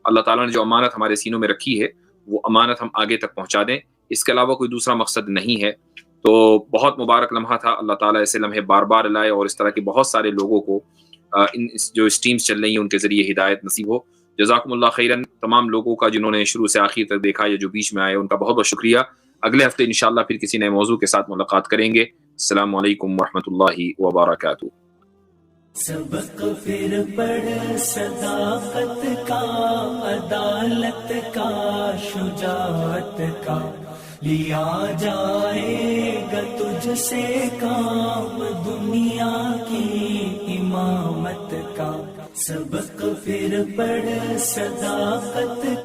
[SPEAKER 1] اللہ تعالیٰ نے جو امانت ہمارے سینوں میں رکھی ہے وہ امانت ہم آگے تک پہنچا دیں. اس کے علاوہ کوئی دوسرا مقصد نہیں ہے. تو بہت مبارک لمحہ تھا. اللہ تعالیٰ ایسے لمحے بار بار لائے اور اس طرح کے بہت سارے لوگوں کو ان جو اسٹریمز چل رہی ہیں ان کے ذریعے ہدایت نصیب ہو. جزاکم اللہ خیرن. تمام لوگوں کا جنہوں نے شروع سے آخر تک دیکھا یا جو بیچ میں آئے ان کا بہت بہت شکریہ. اگلے ہفتے انشاءاللہ پھر کسی نئے موضوع کے ساتھ ملاقات کریں گے. السلام علیکم ورحمۃ اللہ وبرکاتہ.
[SPEAKER 5] سبق پھر پڑھ صداقت کا, عدالت کا, شجاعت کا, لیا جائے گا تجھ سے کام دنیا کی امامت کا. سبق پھر پڑھ صداقت